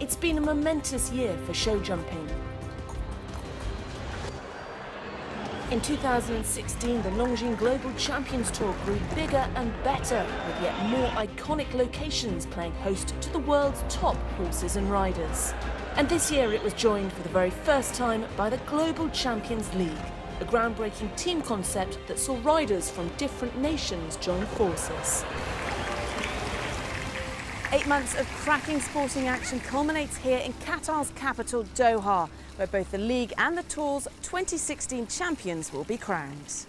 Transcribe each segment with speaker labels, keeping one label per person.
Speaker 1: It's been a momentous year for show jumping. In 2016, the Longines Global Champions Tour grew bigger and better, with yet more iconic locations playing host to the world's top horses and riders. And this year it was joined for the very first time by the Global Champions League, a groundbreaking team concept that saw riders from different nations join forces.
Speaker 2: 8 months of cracking sporting action culminates here in Qatar's capital, Doha, where both the league and the Tour's 2016 champions will be crowned.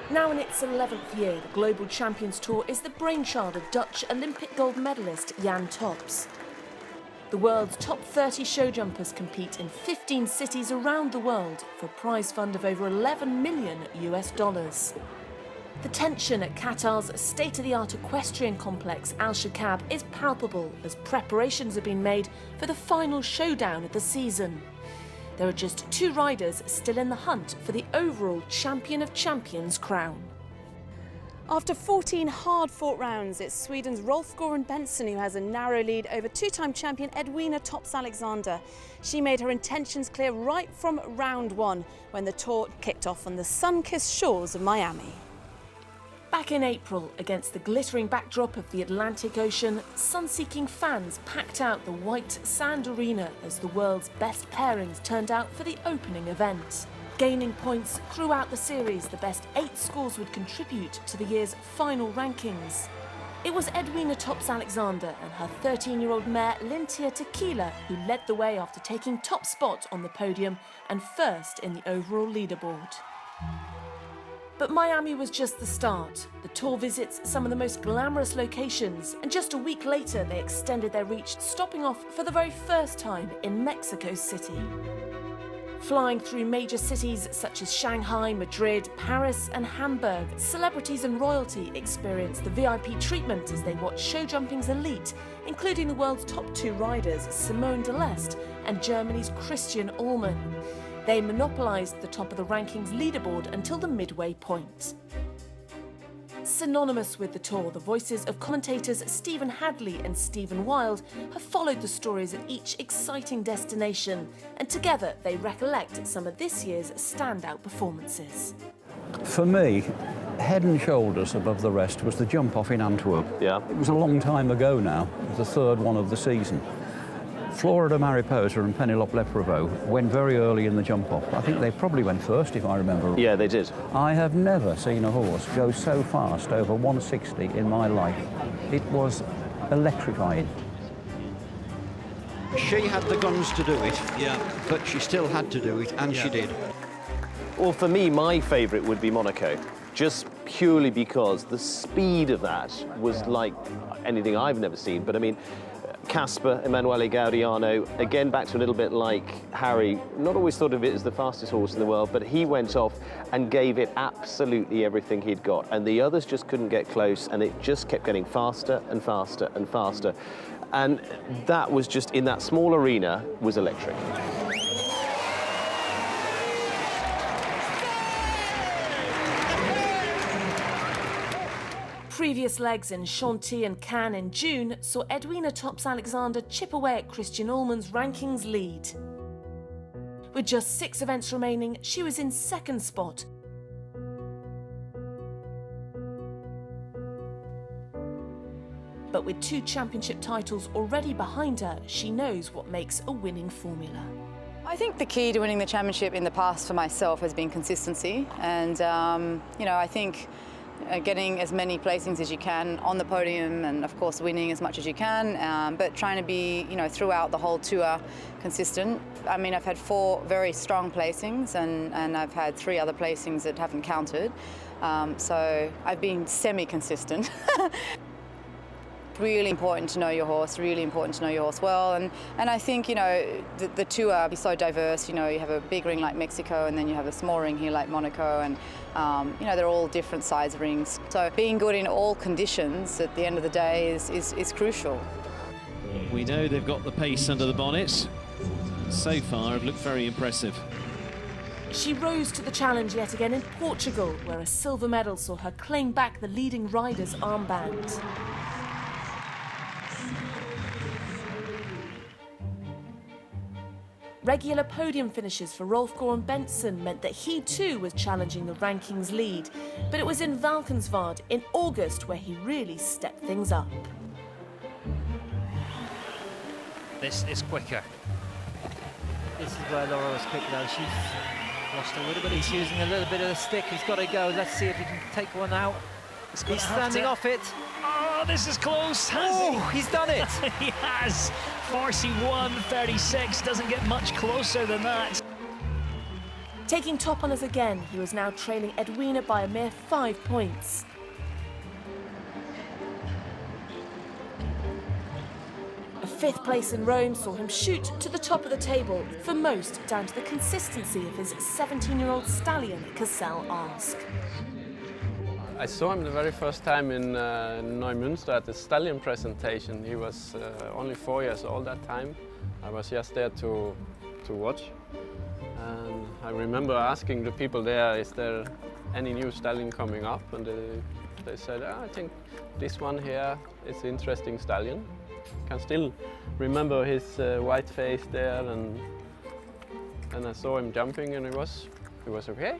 Speaker 1: Now in its 11th year, the Global Champions Tour is the brainchild of Dutch Olympic gold medalist Jan Tops. The world's top 30 show jumpers compete in 15 cities around the world for a prize fund of over $11 million. The tension at Qatar's state-of-the-art equestrian complex Al Shakab is palpable as preparations have been made for the final showdown of the season. There are just 2 riders still in the hunt for the overall Champion of Champions crown.
Speaker 2: After 14 hard-fought rounds, it's Sweden's Rolf Göran Benson who has a narrow lead over 2-time champion Edwina Tops-Alexander. She made her intentions clear right from round 1 when the tour kicked off on the sun-kissed shores of Miami.
Speaker 1: Back in April, against the glittering backdrop of the Atlantic Ocean, sun-seeking fans packed out the white sand arena as the world's best pairings turned out for the opening event. Gaining points throughout the series, the best 8 scores would contribute to the year's final rankings. It was Edwina Tops-Alexander and her 13-year-old mare Lintia Tequila who led the way after taking top spot on the podium and first in the overall leaderboard. But Miami was just the start. The tour visits some of the most glamorous locations, and just a week later they extended their reach, stopping off for the very first time in Mexico City. Flying through major cities such as Shanghai, Madrid, Paris and Hamburg, celebrities and royalty experienced the VIP treatment as they watched show jumping's elite, including the world's top 2 riders, Simone de Lest and Germany's Christian Ullmann. They monopolised the top of the rankings leaderboard until the midway point. Synonymous with the tour, the voices of commentators Stephen Hadley and Stephen Wilde have followed the stories of each exciting destination, and together they recollect some of this year's standout performances.
Speaker 3: For me, head and shoulders above the rest was the jump off in Antwerp.
Speaker 4: Yeah.
Speaker 3: It was a long time ago now, the 3rd one of the season. Florida Mariposa and Penelope Lepreveau went very early in the jump-off. I think they probably went first, if I remember right.
Speaker 4: Yeah, they did.
Speaker 3: I have never seen a horse go so fast over 160 in my life. It was electrifying.
Speaker 5: She had the guns to do it, yeah, but she still had to do it, and she did.
Speaker 4: Well, for me, my favourite would be Monaco, just purely because the speed of that was like anything I've never seen. But I mean, Casper, Emanuele Gaudiano, again back to a little bit like Harry, not always thought of it as the fastest horse in the world, but he went off and gave it absolutely everything he'd got, and the others just couldn't get close, and it just kept getting faster and faster and faster. And that was just, in that small arena, was electric.
Speaker 1: Previous legs in Chantilly and Cannes in June saw Edwina Tops-Alexander chip away at Christian Ullmann's rankings lead. With just 6 events remaining, she was in 2nd spot. But with 2 championship titles already behind her, she knows what makes a winning formula.
Speaker 6: I think the key to winning the championship in the past for myself has been consistency, and I think getting as many placings as you can on the podium, and of course winning as much as you can, but trying to be, throughout the whole tour consistent. I mean, I've had 4 very strong placings, and I've had 3 other placings that haven't counted, so I've been semi-consistent. Really important to know your horse, really important to know your horse well, and I think, the tour is so diverse. You have a big ring like Mexico, and then you have a small ring here like Monaco, and they're all different size rings. So being good in all conditions at the end of the day is crucial.
Speaker 7: We know they've got the pace under the bonnet. So far, have looked very impressive.
Speaker 1: She rose to the challenge yet again in Portugal, where a silver medal saw her claim back the leading rider's armband. Regular podium finishes for Rolf-Göran Bengtsson meant that he too was challenging the rankings lead, but it was in Valkenswaard in August where he really stepped things up.
Speaker 7: This is quicker.
Speaker 8: This is where Laura was quick though. She's lost a little bit. He's using a little bit of the stick. He's got to go. Let's see if he can take one out. He's standing off it.
Speaker 7: Oh, this is close.
Speaker 8: He's done it.
Speaker 7: He has. 41.36. Doesn't get much closer than that.
Speaker 1: Taking top honours again, he was now trailing Edwina by a mere 5 points. A 5th place in Rome saw him shoot to the top of the table, for most down to the consistency of his 17-year-old stallion, Cassel Ask.
Speaker 9: I saw him the very first time in Neumünster at the stallion presentation. He was only 4 years old that time. I was just there to watch. And I remember asking the people there, is there any new stallion coming up? And they said, I think this one here is an interesting stallion. I can still remember his white face there, and I saw him jumping, and it was okay.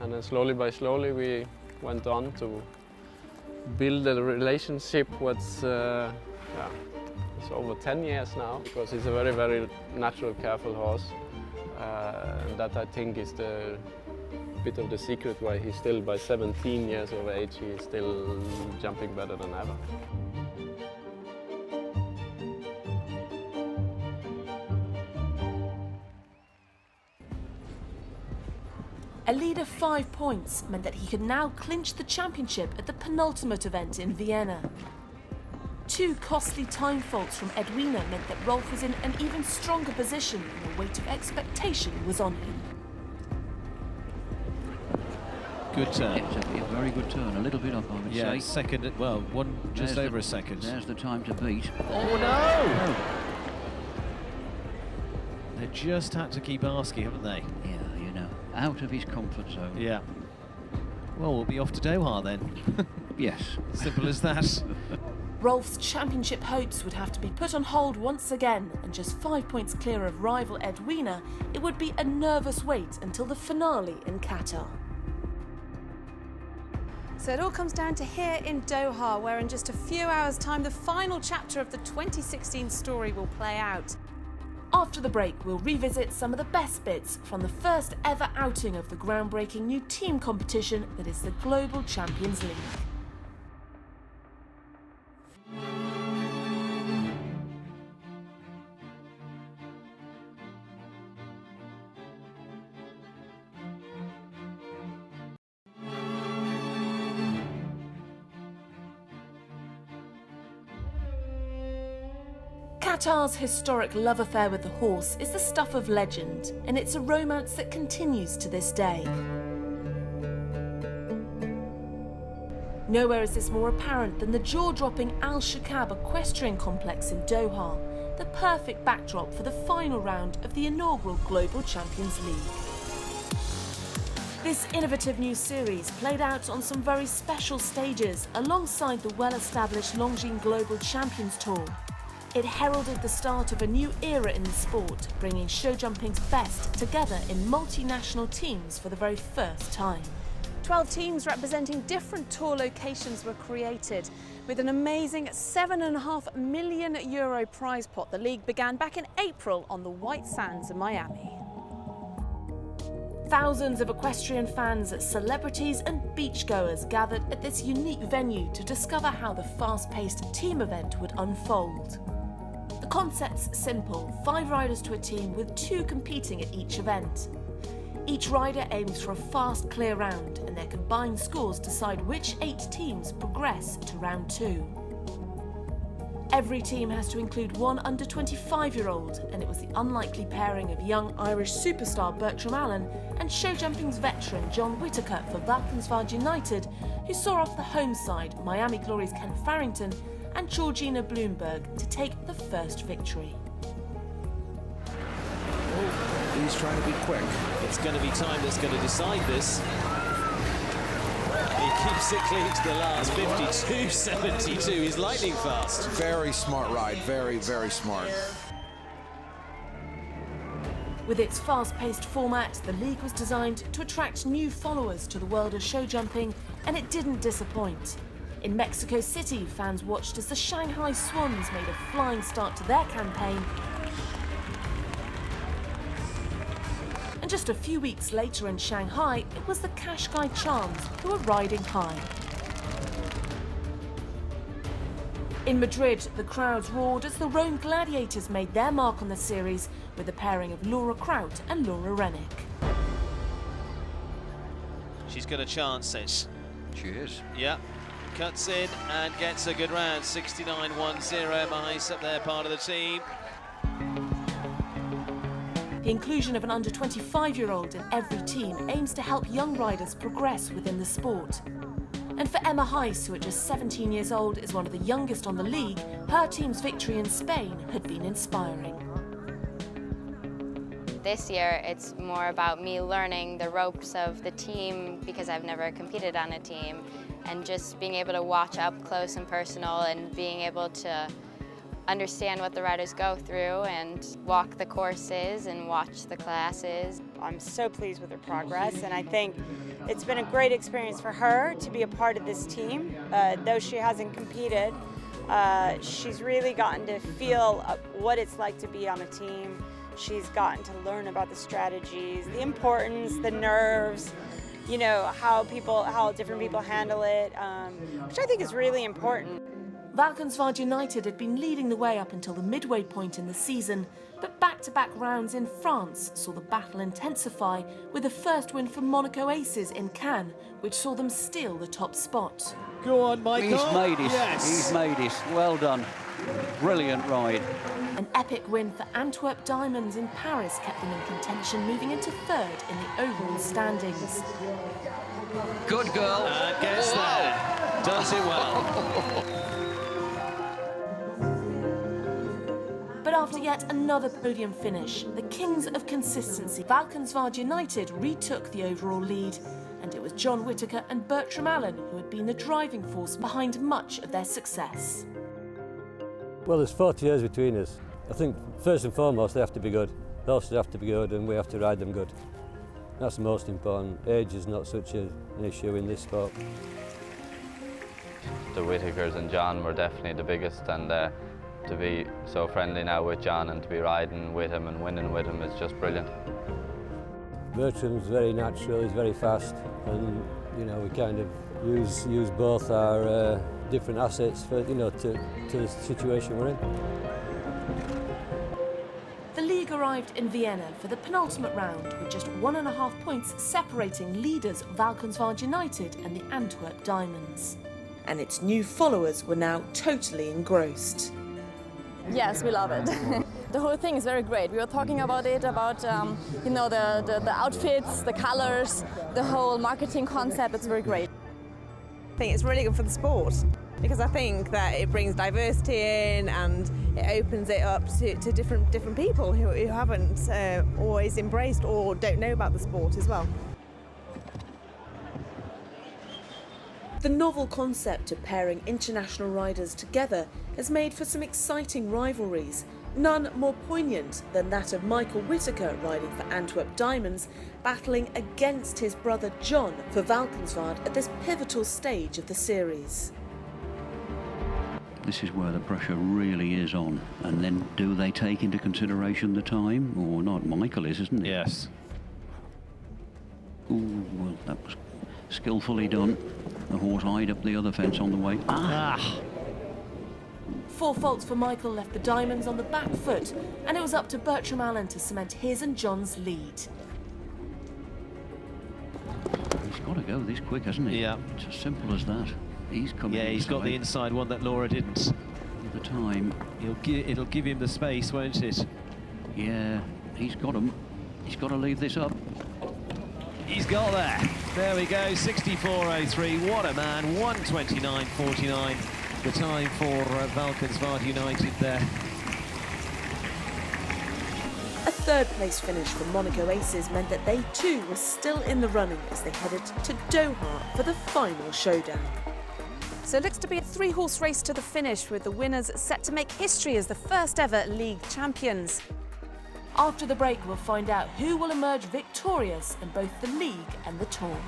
Speaker 9: And then slowly by slowly we went on to build a relationship what's it's over 10 years now, because he's a very, very natural, careful horse. And that I think is the bit of the secret why he's still, by 17 years of age, he is still jumping better than ever.
Speaker 1: A lead of 5 points meant that he could now clinch the championship at the penultimate event in Vienna. 2 costly time faults from Edwina meant that Rolf was in an even stronger position and the weight of expectation was on him.
Speaker 10: Good turn.
Speaker 5: It's a very good turn, a little bit up, I would say.
Speaker 10: Second, well, one just over a second.
Speaker 5: There's the time to beat.
Speaker 10: Oh no! They just had to keep asking, haven't they?
Speaker 5: Yeah, you know, out of his comfort zone.
Speaker 10: Yeah. Well, we'll be off to Doha then.
Speaker 5: Yes.
Speaker 10: Simple as that.
Speaker 1: Rolf's championship hopes would have to be put on hold once again, and just 5 points clear of rival Edwina, it would be a nervous wait until the finale in Qatar.
Speaker 2: So it all comes down to here in Doha, where in just a few hours' time the final chapter of the 2016 story will play out.
Speaker 1: After the break, we'll revisit some of the best bits from the first ever outing of the groundbreaking new team competition that is the Global Champions League. Qatar's historic love affair with the horse is the stuff of legend, and it's a romance that continues to this day. Nowhere is this more apparent than the jaw-dropping Al Shakab equestrian complex in Doha, the perfect backdrop for the final round of the inaugural Global Champions League. This innovative new series played out on some very special stages alongside the well-established Longines Global Champions Tour. It heralded the start of a new era in the sport, bringing show jumping's best together in multinational teams for the very first time.
Speaker 2: 12 teams representing different tour locations were created. With an amazing €7.5 million prize pot, the league began back in April on the white sands of Miami.
Speaker 1: Thousands of equestrian fans, celebrities and beachgoers gathered at this unique venue to discover how the fast-paced team event would unfold. The concept's simple: 5 riders to a team with 2 competing at each event. Each rider aims for a fast, clear round, and their combined scores decide which 8 teams progress to round 2. Every team has to include one under 25-year-old, and it was the unlikely pairing of young Irish superstar Bertram Allen and show jumping's veteran John Whittaker for Valkenswaard United who saw off the home side, Miami Glory's Ken Farrington and Georgina Bloomberg, to take the first victory.
Speaker 11: He's trying to be quick.
Speaker 12: It's going to be time that's going to decide this. He keeps it clean to the last. 52.72. He's lightning fast.
Speaker 11: Very smart ride. Very, very smart.
Speaker 1: With its fast-paced format, the league was designed to attract new followers to the world of show jumping, and it didn't disappoint. In Mexico City, fans watched as the Shanghai Swans made a flying start to their campaign. And just a few weeks later in Shanghai, it was the Qashqai Charms who were riding high. In Madrid, the crowds roared as the Rome Gladiators made their mark on the series with the pairing of Laura Kraut and Laura Rennick.
Speaker 12: She's got a chance, it.
Speaker 5: She is.
Speaker 12: Yeah, cuts in and gets a good round. 69.10. Mahis up there, part of the team.
Speaker 1: The inclusion of an under-25-year-old in every team aims to help young riders progress within the sport. And for Emma Heiss, who at just 17 years old is one of the youngest on the league, her team's victory in Spain had been inspiring.
Speaker 13: This year it's more about me learning the ropes of the team because I've never competed on a team, and just being able to watch up close and personal and being able to understand what the riders go through and walk the courses and watch the classes.
Speaker 14: I'm so pleased with her progress, and I think it's been a great experience for her to be a part of this team. Though she hasn't competed, she's really gotten to feel what it's like to be on a team. She's gotten to learn about the strategies, the importance, the nerves, you know, how different people handle it, which I think is really important.
Speaker 1: Valkenswaard United had been leading the way up until the midway point in the season, but back-to-back rounds in France saw the battle intensify with the first win for Monaco Aces in Cannes, which saw them steal the top spot.
Speaker 12: Go on, Michael.
Speaker 3: He's made it.
Speaker 12: Yes.
Speaker 3: He's made it. Well done. Brilliant ride.
Speaker 1: An epic win for Antwerp Diamonds in Paris kept them in contention, moving into third in the overall standings.
Speaker 5: Good girl.
Speaker 12: And gets there. Does it well.
Speaker 1: But after yet another podium finish, the kings of consistency, Valkenswaard United retook the overall lead, and it was John Whittaker and Bertram Allen who had been the driving force behind much of their success.
Speaker 15: Well, there's 40 years between us. I think first and foremost they have to be good. The horses have to be good and we have to ride them good. That's the most important. Age is not such an issue in this sport.
Speaker 16: The Whittakers and John were definitely the biggest, and to be so friendly now with John and to be riding with him and winning with him is just brilliant.
Speaker 15: Bertram's very natural, he's very fast, and you know we kind of use both our different assets for to the situation we're in.
Speaker 1: The league arrived in Vienna for the penultimate round with just 1.5 points separating leaders Valkenswaard United and the Antwerp Diamonds. And its new followers were now totally engrossed.
Speaker 17: Yes, we love it. The whole thing is very great. We were talking about it, about the outfits, the colors, the whole marketing concept. It's very great.
Speaker 18: I think it's really good for the sport because I think that it brings diversity in and it opens it up to different people who haven't always embraced or don't know about the sport as well.
Speaker 1: The novel concept of pairing international riders together has made for some exciting rivalries, none more poignant than that of Michael Whittaker riding for Antwerp Diamonds, battling against his brother John for Valkenswaard at this pivotal stage of the series.
Speaker 3: This is where the pressure really is on. And then do they take into consideration the time or not? Michael is, isn't it?
Speaker 12: Yes.
Speaker 3: Ooh, well, that was skillfully done. The horse eyed up the other fence on the way. Ah!
Speaker 1: 4 faults for Michael left the Diamonds on the back foot, and it was up to Bertram Allen to cement his and John's lead.
Speaker 3: He's got to go this quick, hasn't he?
Speaker 12: Yeah.
Speaker 3: It's as simple as that. He's coming.
Speaker 12: Yeah, he's got the inside one that Laura didn't.
Speaker 3: The time.
Speaker 12: It'll give him the space, won't it?
Speaker 3: Yeah, he's got him. He's got to leave this up.
Speaker 12: He's got there. There we go, 64.03. What a man, 1:29.49. The time for Valkenswaard United there.
Speaker 1: A third place finish for Monaco Aces meant that they too were still in the running as they headed to Doha for the final showdown.
Speaker 2: So it looks to be a three-horse race to the finish, with the winners set to make history as the first ever league champions.
Speaker 1: After the break, we'll find out who will emerge victorious in both the league and the tour.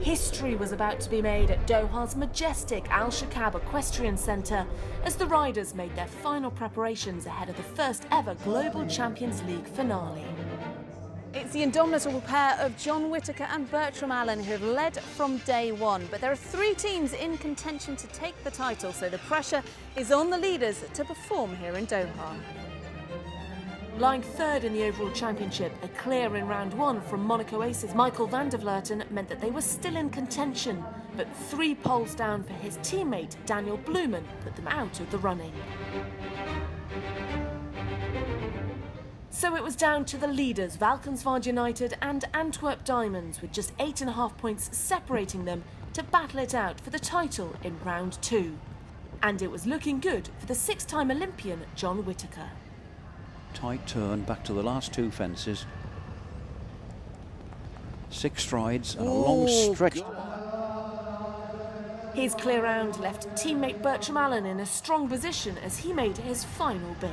Speaker 1: History was about to be made at Doha's majestic Al Shakab Equestrian Centre as the riders made their final preparations ahead of the first ever Global Champions League finale.
Speaker 2: It's the indomitable pair of John Whittaker and Bertram Allen who have led from day one, but there are three teams in contention to take the title, so the pressure is on the leaders to perform here in Doha.
Speaker 1: Lying third in the overall championship, a clear in round one from Monaco Aces Michael van der Vleuten meant that they were still in contention, but 3 poles down for his teammate Daniel Blumen put them out of the running. So it was down to the leaders, Valkenswaard United and Antwerp Diamonds, with just 8.5 points separating them, to battle it out for the title in round 2. And it was looking good for the 6-time Olympian John Whittaker.
Speaker 3: Tight turn back to the last 2 fences. 6 strides and a long stretch.
Speaker 1: His clear round left teammate Bertram Allen in a strong position as he made his final bid.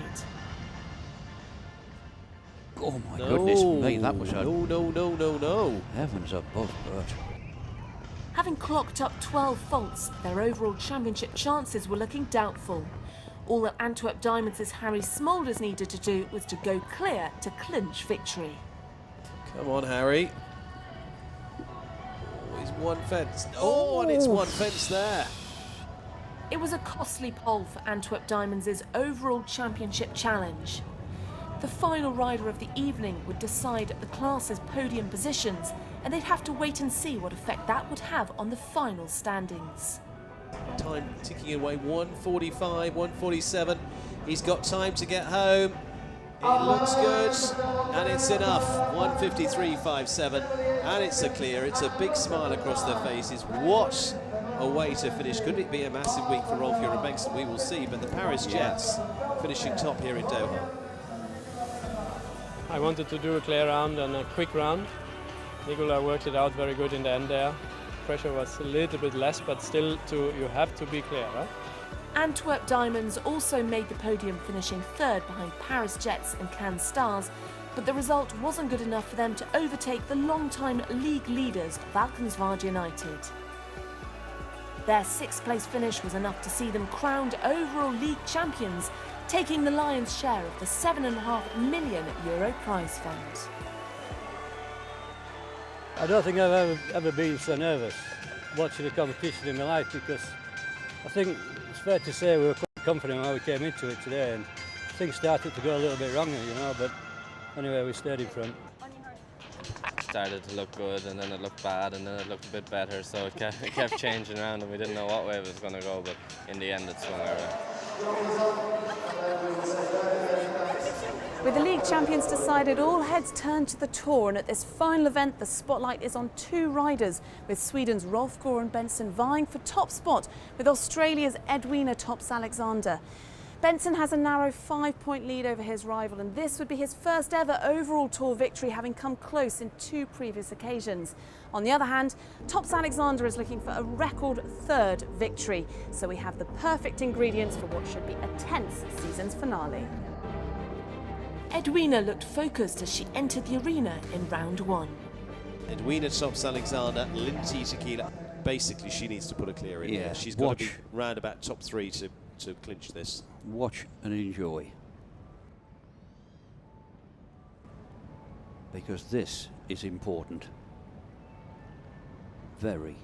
Speaker 3: Oh my goodness me, that was a...
Speaker 8: No.
Speaker 3: Heavens above, Bert.
Speaker 1: Having clocked up 12 faults, their overall championship chances were looking doubtful. All that Antwerp Diamonds' Harry Smolders needed to do was to go clear to clinch victory.
Speaker 8: Come on, Harry. Oh, he's one fence. Oh, and it's one fence there.
Speaker 1: It was a costly pole for Antwerp Diamonds' overall championship challenge. The final rider of the evening would decide the class's podium positions, and they'd have to wait and see what effect that would have on the final standings.
Speaker 8: Time ticking away, 1:45, 1:47. He's got time to get home. It looks good, and it's enough. 1:53.57, and it's a clear. It's a big smile across their faces. What a way to finish. Could it be a massive week for Rolf-Göran and Bengtsson? We will see, but the Paris Jets finishing top here in Doha.
Speaker 9: I wanted to do a clear round and a quick round. Nicola worked it out very good in the end there. Pressure was a little bit less, but still you have to be clear, right?
Speaker 1: Antwerp Diamonds also made the podium, finishing third behind Paris Jets and Cannes Stars, but the result wasn't good enough for them to overtake the long-time league leaders, Valkenswaard United. Their 6th place finish was enough to see them crowned overall league champions, taking the lion's share of the €7.5 million prize fund.
Speaker 15: I don't think I've ever been so nervous watching a competition in my life, because I think it's fair to say we were quite confident how we came into it today, and things started to go a little bit wrong, but anyway, we stayed in front.
Speaker 16: It started to look good, and then it looked bad, and then it looked a bit better, so it kept changing around, and we didn't know what way it was going to go, but in the end it swung our way.
Speaker 2: With the league champions decided, all heads turned to the tour, and at this final event the spotlight is on 2 riders, with Sweden's Rolf-Göran Bengtsson vying for top spot with Australia's Edwina Tops-Alexander. Bengtsson has a narrow 5-point lead over his rival, and this would be his first ever overall tour victory, having come close in 2 previous occasions. On the other hand, Tops-Alexander is looking for a record 3rd victory, so we have the perfect ingredients for what should be a tense season's finale.
Speaker 1: Edwina looked focused as she entered the arena in round 1.
Speaker 8: Edwina Tops-Alexander, Lindsay Tequila. Basically, she needs to put a clear in here. She's got to be round about top 3 to clinch this.
Speaker 3: Watch and enjoy. Because this is important. Very.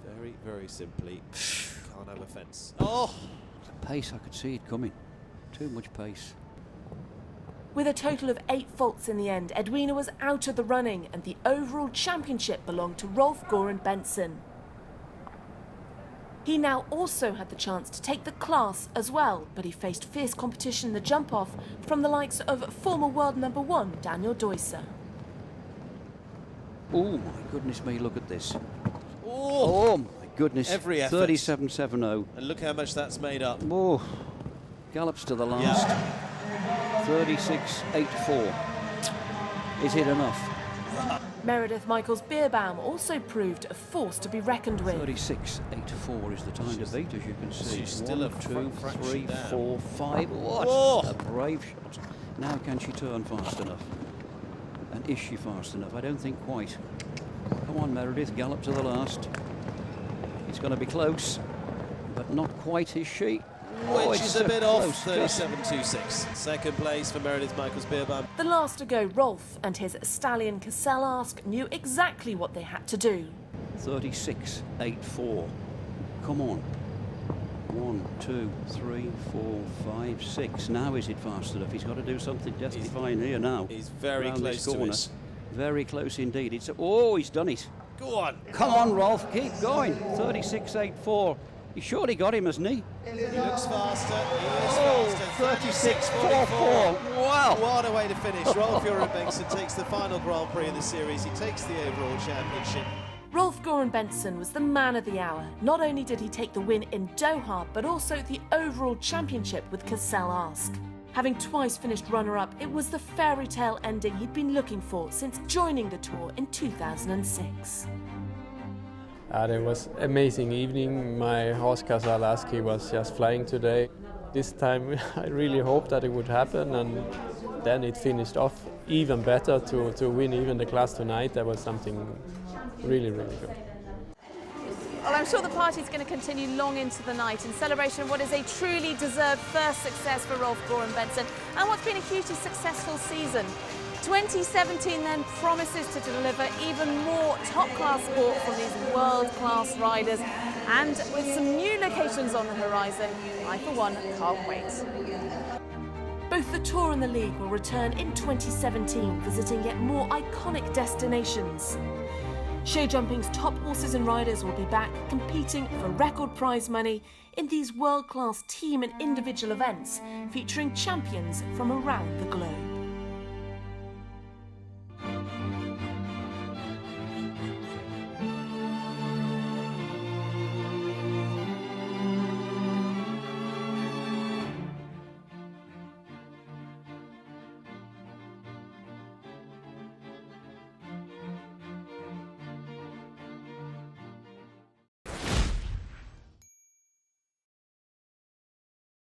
Speaker 8: Very, very simply. Can't have a fence. Oh!
Speaker 3: The pace, I could see it coming. Too much pace.
Speaker 1: With a total of 8 faults in the end, Edwina was out of the running, and the overall championship belonged to Rolf-Göran Bengtsson. He now also had the chance to take the class as well, but he faced fierce competition in the jump-off from the likes of former world number 1 Daniel Deusser.
Speaker 3: Oh my goodness me, look at this.
Speaker 8: Oh,
Speaker 3: my goodness.
Speaker 8: Every effort.
Speaker 3: 37.70.
Speaker 8: And look how much that's made up.
Speaker 3: Oh, gallops to the last. 36.84. Is it enough?
Speaker 1: Meredith Michaels-Beerbaum also proved a force to be reckoned with.
Speaker 3: 36.84 is the time to beat, as you can see.
Speaker 8: She's still
Speaker 3: 1, 2, 3,
Speaker 8: fraction down.
Speaker 3: 4, 5. What
Speaker 8: Oh.
Speaker 3: a brave shot. Now can she turn fast enough? And is she fast enough? I don't think quite. Come on, Meredith, gallop to the last. It's going to be close, but not quite, is she?
Speaker 8: Which is a bit
Speaker 3: close,
Speaker 8: off, 37.26. Second place for Meredith Michaels-Beerbaum.
Speaker 1: The last to go, Rolf and his stallion Cassel-Ask knew exactly what they had to do.
Speaker 3: 36.84. Come on. 1, 2, 3, 4, 5, 6. Now is it fast enough? He's got to do something death-defying here now.
Speaker 8: He's very
Speaker 3: Round
Speaker 8: close
Speaker 3: this
Speaker 8: to
Speaker 3: corner.
Speaker 8: it.
Speaker 3: Very close indeed. It's he's done it.
Speaker 8: Go on.
Speaker 3: Come on, Rolf, keep going. 36.84. He surely got him, hasn't he?
Speaker 8: He looks faster. He is faster.
Speaker 3: 36.44. Wow.
Speaker 8: What a way to finish. Rolf Göran-Bengtsson takes the final Grand Prix of the series. He takes the overall championship.
Speaker 1: Rolf Göran-Bengtsson was the man of the hour. Not only did he take the win in Doha, but also the overall championship with Cassel-Ask. Having twice finished runner-up, it was the fairy tale ending he'd been looking for since joining the tour in 2006.
Speaker 9: It was an amazing evening. My horse Cassel-Ask was just flying today. This time I really hoped that it would happen, and then it finished off even better to win even the class tonight. That was something really, really good.
Speaker 2: Well, I'm sure the party's going to continue long into the night in celebration of what is a truly deserved first success for Rolf Göran-Bengtsson and what's been a hugely successful season. 2017 then promises to deliver even more top-class sport from these world-class riders, and with some new locations on the horizon, I for one can't wait.
Speaker 1: Both the Tour and the League will return in 2017, visiting yet more iconic destinations. Show jumping's top horses and riders will be back competing for record prize money in these world-class team and individual events featuring champions from around the globe.